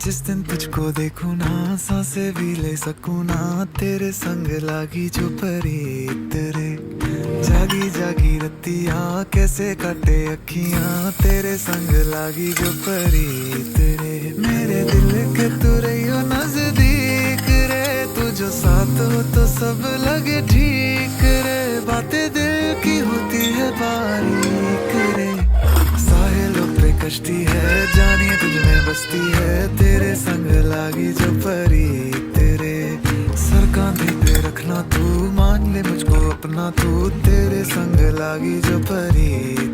जिस दिन तुझको देखूं ना सांसें भी ले सकूं ना, तेरे संग लागी जो प्रीत रे। जागी जागी रतिया कैसे काटे अखियां, तेरे संग लागी जो प्रीत रे। मेरे दिल के तू रहियो नजदीक रे, तू जो साथ हो तो सब लगे ठीक रे। बातें दिल की होती है बारीक रे, साहिलों पे कश्ती है जानिए तुझ में बसती है, तेरे संग लागी जो प्रीत रे। सर कांधे पे रखना तू, मान ले मुझको अपना तू, तेरे संग लागी जो प्रीत